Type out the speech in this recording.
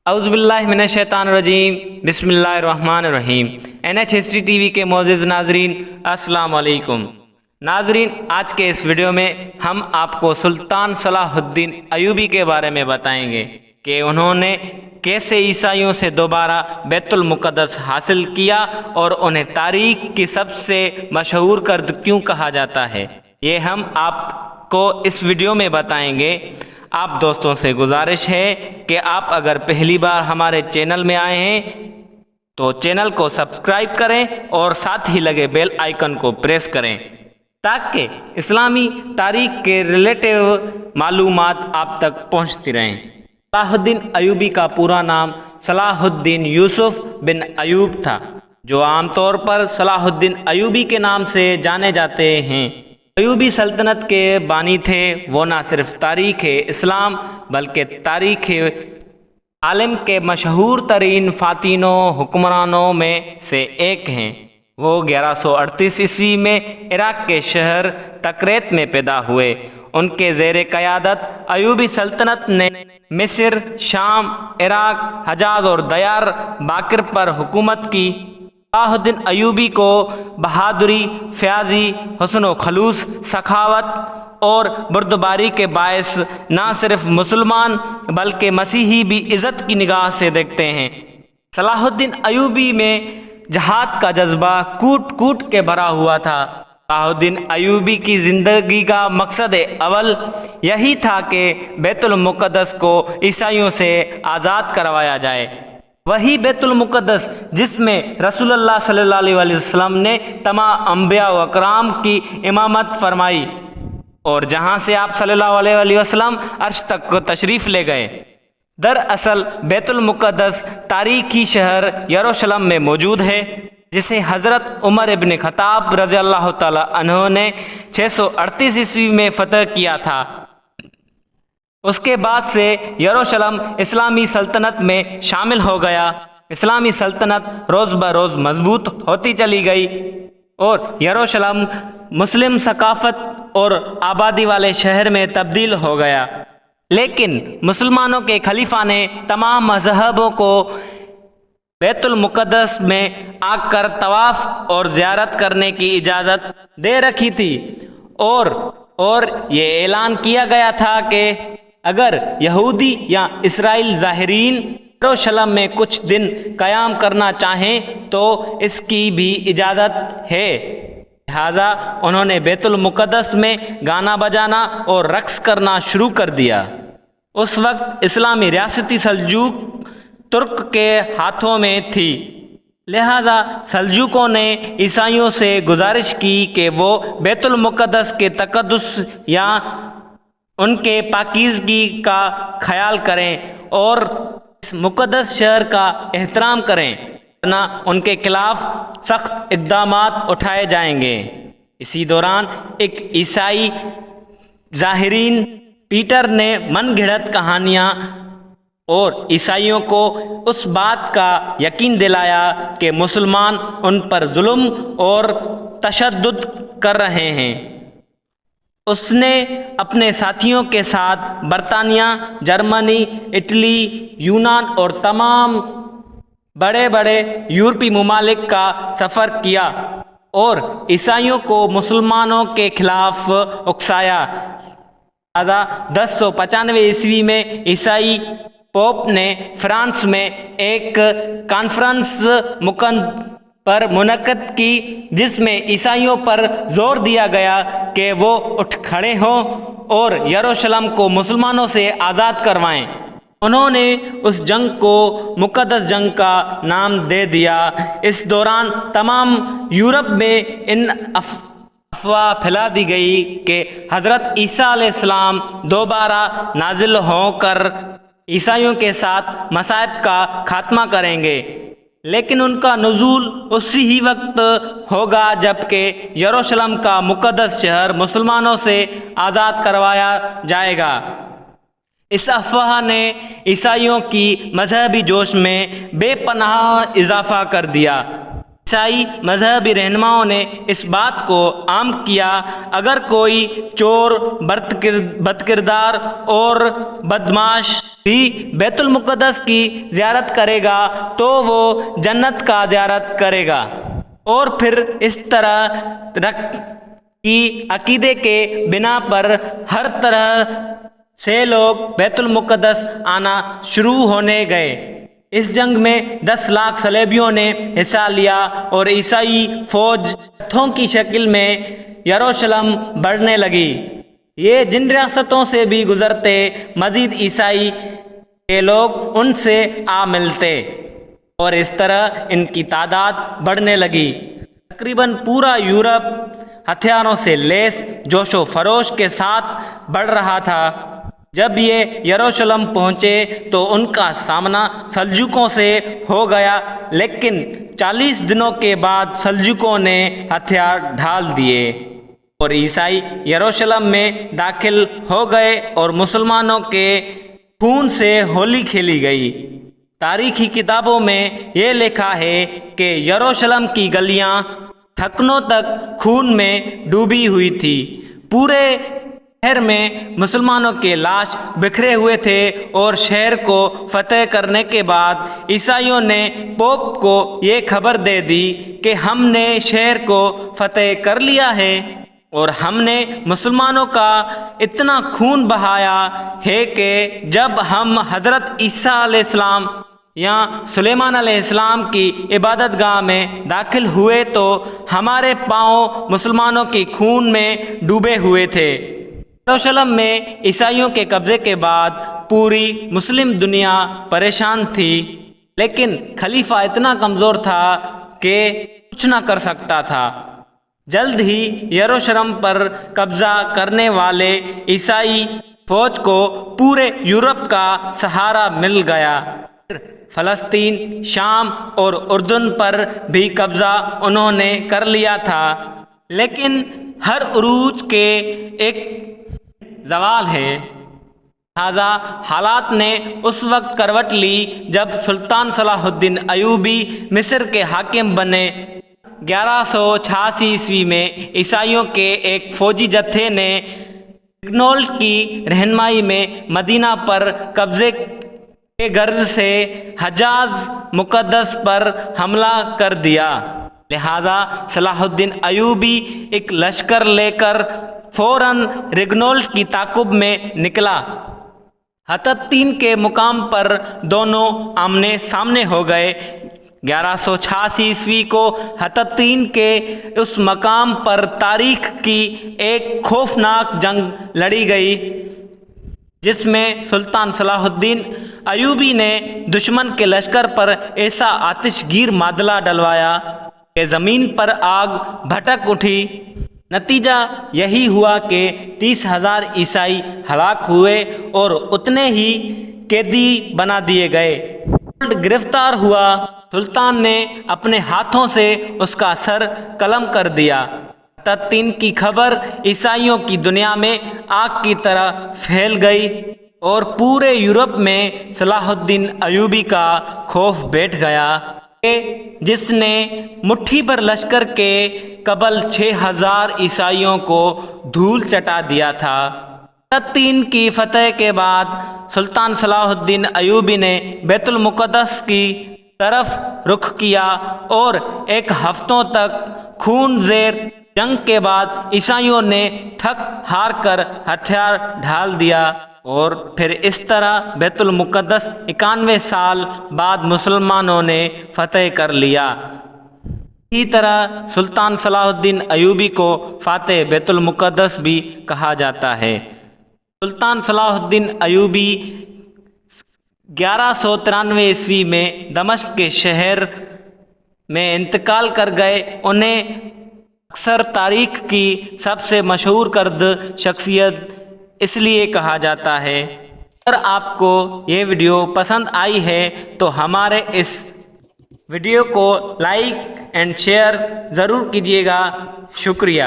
اعوذ باللہ من الشیطان الرجیم، بسم اللہ الرحمن الرحیم۔ NH ہسٹری ٹی وی کے معزز ناظرین، السلام علیکم۔ ناظرین، آج کے اس ویڈیو میں ہم آپ کو سلطان صلاح الدین ایوبی کے بارے میں بتائیں گے کہ انہوں نے کیسے عیسائیوں سے دوبارہ بیت المقدس حاصل کیا اور انہیں تاریخ کی سب سے مشہور کرد کیوں کہا جاتا ہے۔ یہ ہم آپ کو اس ویڈیو میں بتائیں گے۔ آپ دوستوں سے گزارش ہے کہ آپ اگر پہلی بار ہمارے چینل میں آئے ہیں تو چینل کو سبسکرائب کریں اور ساتھ ہی لگے بیل آئیکن کو پریس کریں تاکہ اسلامی تاریخ کے ریلیٹیو معلومات آپ تک پہنچتی رہیں۔ صلاح الدین ایوبی کا پورا نام صلاح الدین یوسف بن ایوب تھا، جو عام طور پر صلاح الدین ایوبی کے نام سے جانے جاتے ہیں۔ ایوبی سلطنت کے بانی تھے۔ وہ نہ صرف تاریخ اسلام بلکہ تاریخ عالم کے مشہور ترین فاتحوں حکمرانوں میں سے ایک ہیں۔ وہ 1138 عیسوی میں عراق کے شہر تکریت میں پیدا ہوئے۔ ان کے زیر قیادت ایوبی سلطنت نے مصر، شام، عراق، حجاز اور دیار باکر پر حکومت کی۔ صلاح الدین ایوبی کو بہادری، فیاضی، حسن و خلوص، سخاوت اور بردباری کے باعث نہ صرف مسلمان بلکہ مسیحی بھی عزت کی نگاہ سے دیکھتے ہیں۔ صلاح الدین ایوبی میں جہاد کا جذبہ کوٹ کوٹ کے بھرا ہوا تھا۔ صلاح الدین ایوبی کی زندگی کا مقصد اول یہی تھا کہ بیت المقدس کو عیسائیوں سے آزاد کروایا جائے۔ وہی بیت المقدس جس میں رسول اللہ صلی اللہ علیہ وسلم نے تمام انبیاء و اکرام کی امامت فرمائی اور جہاں سے آپ صلی اللہ علیہ وسلم عرش تک تشریف لے گئے۔ دراصل بیت المقدس تاریخی شہر یروشلم میں موجود ہے، جسے حضرت عمر ابن خطاب رضی اللہ تعالی عنہ نے 638 عیسوی میں فتح کیا تھا۔ اس کے بعد سے یروشلم اسلامی سلطنت میں شامل ہو گیا۔ اسلامی سلطنت روز بروز مضبوط ہوتی چلی گئی اور یروشلم مسلم ثقافت اور آبادی والے شہر میں تبدیل ہو گیا۔ لیکن مسلمانوں کے خلیفہ نے تمام مذہبوں کو بیت المقدس میں آ کر طواف اور زیارت کرنے کی اجازت دے رکھی تھی اور یہ اعلان کیا گیا تھا کہ اگر یہودی یا اسرائیل زائرین یروشلم میں کچھ دن قیام کرنا چاہیں تو اس کی بھی اجازت ہے۔ لہذا انہوں نے بیت المقدس میں گانا بجانا اور رقص کرنا شروع کر دیا۔ اس وقت اسلامی ریاستی سلجوق ترک کے ہاتھوں میں تھی، لہذا سلجوقوں نے عیسائیوں سے گزارش کی کہ وہ بیت المقدس کے تقدس یا ان کے پاکیزگی کا خیال کریں اور اس مقدس شہر کا احترام کریں، ورنہ ان کے خلاف سخت اقدامات اٹھائے جائیں گے۔ اسی دوران ایک عیسائی زائرین پیٹر نے من گھڑت کہانیاں اور عیسائیوں کو اس بات کا یقین دلایا کہ مسلمان ان پر ظلم اور تشدد کر رہے ہیں۔ اس نے اپنے ساتھیوں کے ساتھ برطانیہ، جرمنی، اٹلی، یونان اور تمام بڑے بڑے یورپی ممالک کا سفر کیا اور عیسائیوں کو مسلمانوں کے خلاف اکسایا۔ 1095 عیسوی میں عیسائی پوپ نے فرانس میں ایک کانفرنس منعقد کی جس میں عیسائیوں پر زور دیا گیا کہ وہ اٹھ کھڑے ہوں اور یروشلم کو مسلمانوں سے آزاد کروائیں۔ انہوں نے اس جنگ کو مقدس جنگ کا نام دے دیا۔ اس دوران تمام یورپ میں ان افواہ پھیلا دی گئی کہ حضرت عیسیٰ علیہ السلام دوبارہ نازل ہو کر عیسائیوں کے ساتھ مصائب کا خاتمہ کریں گے، لیکن ان کا نزول اسی ہی وقت ہوگا جبکہ یروشلم کا مقدس شہر مسلمانوں سے آزاد کروایا جائے گا۔ اس افواہ نے عیسائیوں کی مذہبی جوش میں بے پناہ اضافہ کر دیا۔ عیسائی مذہبی رہنماؤں نے اس بات کو عام کیا، اگر کوئی چور، بد کردار اور بدمعاش بھی بیت المقدس کی زیارت کرے گا تو وہ جنت کا زیارت کرے گا، اور پھر اس طرح کی عقیدے کے بنا پر ہر طرح سے لوگ بیت المقدس آنا شروع ہونے گئے۔ اس جنگ میں 10 لاکھ صلیبیوں نے حصہ لیا اور عیسائی فوج جتھوں کی شکل میں یروشلم بڑھنے لگی۔ یہ جن ریاستوں سے بھی گزرتے، مزید عیسائی کے لوگ ان سے آ ملتے، اور اس طرح ان کی تعداد بڑھنے لگی۔ تقریباً پورا یورپ ہتھیاروں سے لیس جوش و خروش کے ساتھ بڑھ رہا تھا۔ جب یہ یروشلم پہنچے تو ان کا سامنا سلجوقیوں سے ہو گیا، لیکن 40 دنوں کے بعد سلجوقیوں نے ہتھیار ڈھال دیے اور عیسائی یروشلم میں داخل ہو گئے اور مسلمانوں کے خون سے ہولی کھیلی گئی۔ تاریخی کتابوں میں یہ لکھا ہے کہ یروشلم کی گلیاں ٹھکنوں تک خون میں ڈوبی ہوئی تھی۔ پورے شہر میں مسلمانوں کے لاش بکھرے ہوئے تھے، اور شہر کو فتح کرنے کے بعد عیسائیوں نے پوپ کو یہ خبر دے دی کہ ہم نے شہر کو فتح کر لیا ہے اور ہم نے مسلمانوں کا اتنا خون بہایا ہے کہ جب ہم حضرت عیسیٰ علیہ السلام یا سلیمان علیہ السلام کی عبادت گاہ میں داخل ہوئے تو ہمارے پاؤں مسلمانوں کی خون میں ڈوبے ہوئے تھے۔ یروشلم میں عیسائیوں کے قبضے کے بعد پوری مسلم دنیا پریشان تھی، لیکن خلیفہ اتنا کمزور تھا کہ کچھ نہ کر سکتا تھا۔ جلد ہی یروشلم پر قبضہ کرنے والے عیسائی فوج کو پورے یورپ کا سہارا مل گیا۔ فلسطین، شام اور اردن پر بھی قبضہ انہوں نے کر لیا تھا، لیکن ہر عروج کے ایک زوال ہے۔ لہذا حالات نے اس وقت کروٹ لی جب سلطان صلاح الدین ایوبی مصر کے حاکم بنے۔ 1186 عیسوی میں عیسائیوں کے ایک فوجی جتھے نے ریگنولڈ کی رہنمائی میں مدینہ پر قبضے کے غرض سے حجاز مقدس پر حملہ کر دیا۔ لہذا صلاح الدین ایوبی ایک لشکر لے کر فوراً ریگنولڈ کی تعاقب میں نکلا۔ حططین کے مقام پر دونوں آمنے سامنے ہو گئے۔ 1186 عیسوی کو حططین کے اس مقام پر تاریخ کی ایک خوفناک جنگ لڑی گئی، جس میں سلطان صلاح الدین ایوبی نے دشمن کے لشکر پر ایسا آتش گیر معاملہ ڈلوایا کہ زمین پر آگ بھڑک اٹھی۔ نتیجہ یہی ہوا کہ 30,000 عیسائی ہلاک ہوئے اور اتنے ہی قیدی بنا دیے گئے۔ گرفتار ہوا، سلطان نے اپنے ہاتھوں سے اس کا سر قلم کر دیا۔ حططین کی خبر عیسائیوں کی دنیا میں آگ کی طرح پھیل گئی اور پورے یورپ میں صلاح الدین ایوبی کا خوف بیٹھ گیا، جس نے مٹھی بھر لشکر کے قبل 6,000 عیسائیوں کو دھول چٹا دیا تھا۔ حططین کی فتح کے بعد سلطان صلاح الدین ایوبی نے بیت المقدس کی طرف رخ کیا اور ایک ہفتوں تک خون زیر جنگ کے بعد عیسائیوں نے تھک ہار کر ہتھیار ڈھال دیا اور پھر اس طرح بیت المقدس 91 سال بعد مسلمانوں نے فتح کر لیا۔ اسی طرح سلطان صلاح الدین ایوبی کو فاتح بیت المقدس بھی کہا جاتا ہے۔ سلطان صلاح الدین ایوبی 1193 عیسوی میں دمشق کے شہر میں انتقال کر گئے۔ انہیں اکثر تاریخ کی سب سے مشہور کردہ شخصیت اس لیے کہا جاتا ہے۔ اگر آپ کو یہ ویڈیو پسند آئی ہے تو ہمارے اس ویڈیو کو لائک اینڈ شیئر ضرور کیجیے گا۔ شکریہ۔